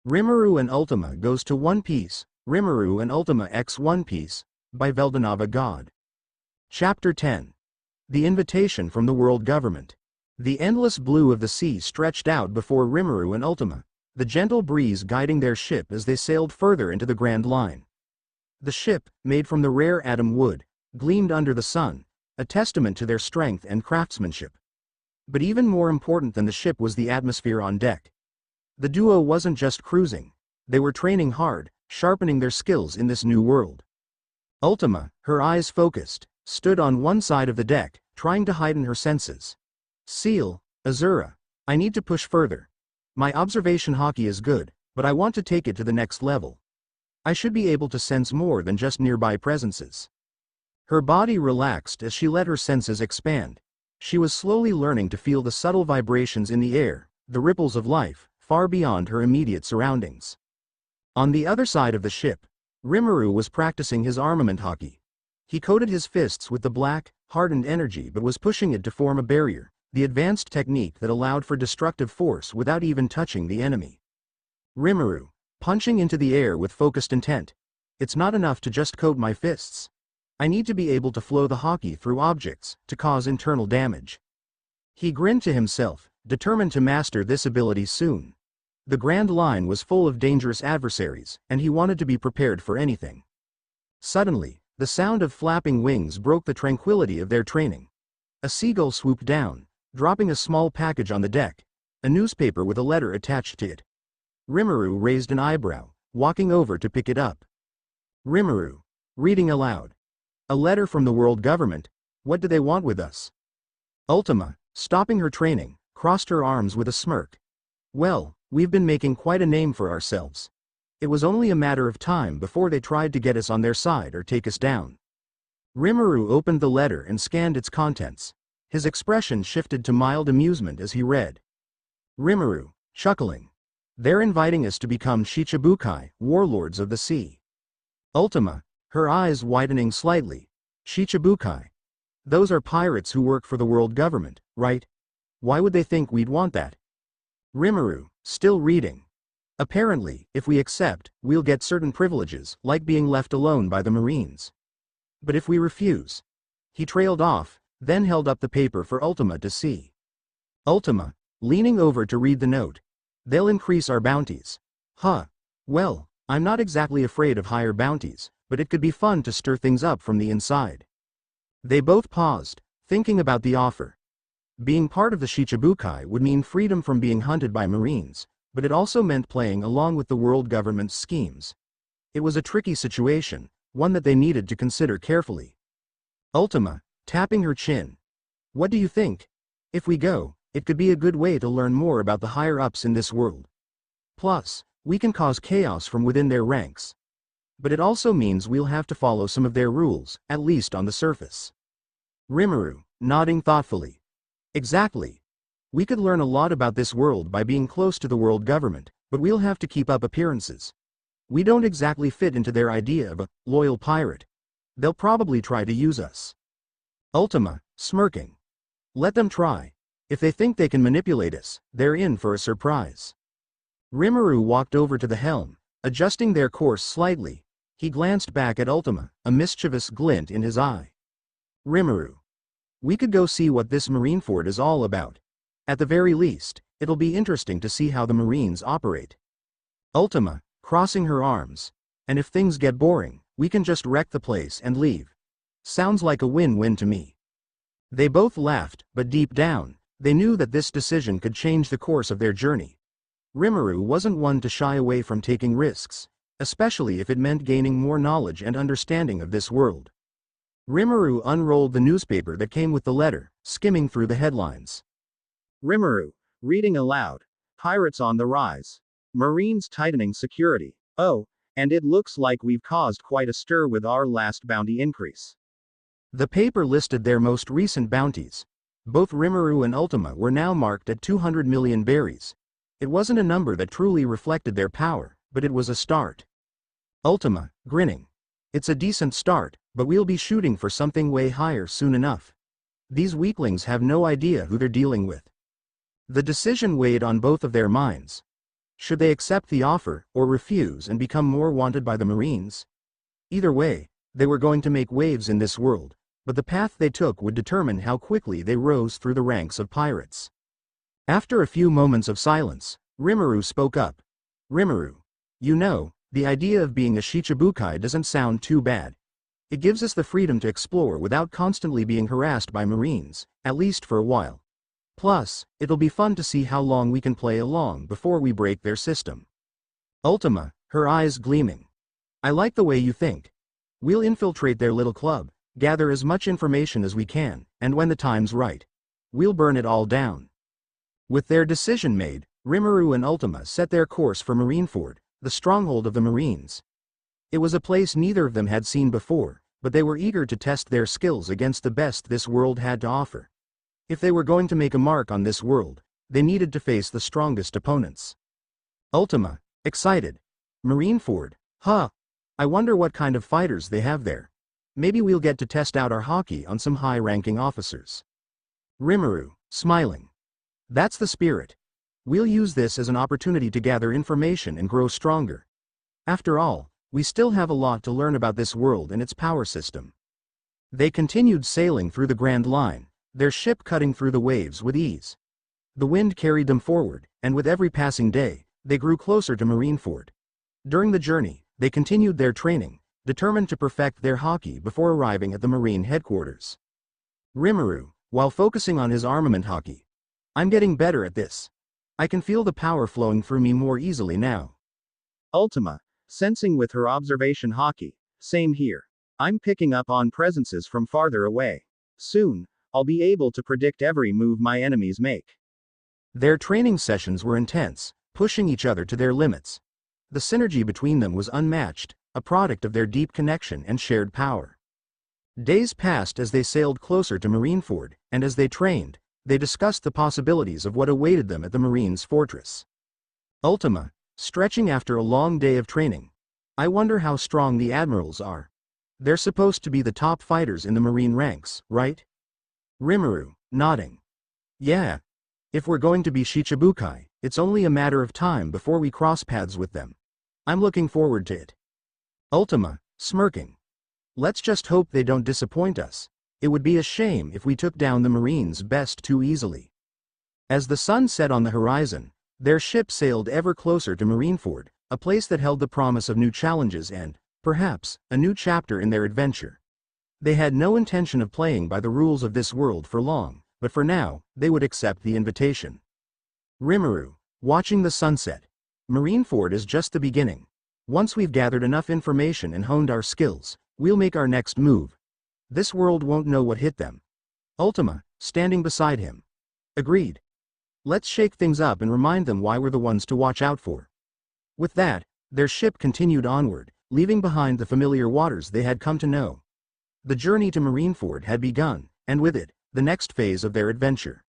Rimuru and Ultima goes to One Piece, Rimuru and Ultima x One Piece, by Veldanava-God. Chapter 10. The Invitation from the World Government. The endless blue of the sea stretched out before Rimuru and Ultima, the gentle breeze guiding their ship as they sailed further into the Grand Line. The ship, made from the rare atom wood, gleamed under the sun, a testament to their strength and craftsmanship. But even more important than the ship was the atmosphere on deck. The duo wasn't just cruising, they were training hard, sharpening their skills in this new world. Ultima, her eyes focused, stood on one side of the deck, trying to heighten her senses. Seal, Azura, I need to push further. My observation hockey is good, but I want to take it to the next level. I should be able to sense more than just nearby presences. Her body relaxed as she let her senses expand. She was slowly learning to feel the subtle vibrations in the air, the ripples of life, far beyond her immediate surroundings. On the other side of the ship, Rimuru was practicing his armament hockey. He coated his fists with the black, hardened energy but was pushing it to form a barrier, the advanced technique that allowed for destructive force without even touching the enemy. Rimuru, punching into the air with focused intent. It's not enough to just coat my fists. I need to be able to flow the hockey through objects, to cause internal damage. He grinned to himself, determined to master this ability soon. The Grand Line was full of dangerous adversaries, and he wanted to be prepared for anything. Suddenly, the sound of flapping wings broke the tranquility of their training. A seagull swooped down, dropping a small package on the deck, a newspaper with a letter attached to it. Rimuru raised an eyebrow, walking over to pick it up. Rimuru, reading aloud. A letter from the world government. What do they want with us? Ultima, stopping her training, crossed her arms with a smirk. Well, we've been making quite a name for ourselves. It was only a matter of time before they tried to get us on their side or take us down. Rimuru opened the letter and scanned its contents. His expression shifted to mild amusement as he read. Rimuru, chuckling. They're inviting us to become Shichibukai, warlords of the sea. Ultima, her eyes widening slightly. Shichibukai. Those are pirates who work for the world government, right? Why would they think we'd want that? Rimuru, still reading. Apparently, if we accept, we'll get certain privileges, like being left alone by the Marines. But if we refuse? He trailed off, then held up the paper for Ultima to see. Ultima, leaning over to read the note. They'll increase our bounties. Huh. Well, I'm not exactly afraid of higher bounties, but it could be fun to stir things up from the inside. They both paused, thinking about the offer. Being part of the Shichibukai would mean freedom from being hunted by Marines, but it also meant playing along with the world government's schemes. It was a tricky situation, one that they needed to consider carefully. Ultima, tapping her chin. What do you think? If we go, it could be a good way to learn more about the higher-ups in this world. Plus, we can cause chaos from within their ranks. But it also means we'll have to follow some of their rules, at least on the surface. Rimuru, nodding thoughtfully. Exactly. We could learn a lot about this world by being close to the world government, but we'll have to keep up appearances. We don't exactly fit into their idea of a loyal pirate. They'll probably try to use us. Ultima, smirking. Let them try. If they think they can manipulate us, they're in for a surprise. Rimuru walked over to the helm, adjusting their course slightly. He glanced back at Ultima, a mischievous glint in his eye. Rimuru. We could go see what this Marineford is all about. At the very least, it'll be interesting to see how the Marines operate. Ultima, crossing her arms. And if things get boring, we can just wreck the place and leave. Sounds like a win-win to me. They both laughed, but deep down, they knew that this decision could change the course of their journey. Rimuru wasn't one to shy away from taking risks, especially if it meant gaining more knowledge and understanding of this world. Rimuru unrolled the newspaper that came with the letter, skimming through the headlines. Rimuru, reading aloud. Pirates on the rise. Marines tightening security. Oh, and it looks like we've caused quite a stir with our last bounty increase. The paper listed their most recent bounties. Both Rimuru and Ultima were now marked at 200 million berries. It wasn't a number that truly reflected their power, but it was a start. Ultima, grinning. It's a decent start, but we'll be shooting for something way higher soon enough. These weaklings have no idea who they're dealing with. The decision weighed on both of their minds. Should they accept the offer, or refuse and become more wanted by the Marines? Either way, they were going to make waves in this world, but the path they took would determine how quickly they rose through the ranks of pirates. After a few moments of silence, Rimuru spoke up. Rimuru, you know, the idea of being a Shichibukai doesn't sound too bad. It gives us the freedom to explore without constantly being harassed by Marines, at least for a while. Plus, it'll be fun to see how long we can play along before we break their system. Ultima, her eyes gleaming. I like the way you think. We'll infiltrate their little club, gather as much information as we can, and when the time's right, we'll burn it all down. With their decision made, Rimuru and Ultima set their course for Marineford, the stronghold of the Marines. It was a place neither of them had seen before, but they were eager to test their skills against the best this world had to offer. If they were going to make a mark on this world, they needed to face the strongest opponents. Ultima, excited. Marineford, huh? I wonder what kind of fighters they have there. Maybe we'll get to test out our hockey on some high-ranking officers. Rimuru, smiling. That's the spirit. We'll use this as an opportunity to gather information and grow stronger. After all, we still have a lot to learn about this world and its power system. They continued sailing through the Grand Line, their ship cutting through the waves with ease. The wind carried them forward, and with every passing day, they grew closer to Marineford. During the journey, they continued their training, determined to perfect their hockey before arriving at the Marine headquarters. Rimuru, while focusing on his armament hockey. I'm getting better at this. I can feel the power flowing through me more easily now. Ultima, sensing with her observation hockey. Same here. I'm picking up on presences from farther away. Soon, I'll be able to predict every move my enemies make. Their training sessions were intense, pushing each other to their limits. The synergy between them was unmatched, a product of their deep connection and shared power. Days passed as they sailed closer to Marineford, and as they trained, they discussed the possibilities of what awaited them at the Marines' fortress. Ultima, stretching after a long day of training. I wonder how strong the admirals are. They're supposed to be the top fighters in the Marine ranks, right? Rimuru, nodding. Yeah. If we're going to be Shichibukai, it's only a matter of time before we cross paths with them. I'm looking forward to it. Ultima, smirking. Let's just hope they don't disappoint us. It would be a shame if we took down the Marines' best too easily. As the sun set on the horizon, their ship sailed ever closer to Marineford, a place that held the promise of new challenges and, perhaps, a new chapter in their adventure. They had no intention of playing by the rules of this world for long, but for now, they would accept the invitation. Rimuru, watching the sunset. Marineford is just the beginning. Once we've gathered enough information and honed our skills, we'll make our next move. This world won't know what hit them. Ultima, standing beside him. Agreed. Let's shake things up and remind them why we're the ones to watch out for. With that, their ship continued onward, leaving behind the familiar waters they had come to know. The journey to Marineford had begun, and with it, the next phase of their adventure.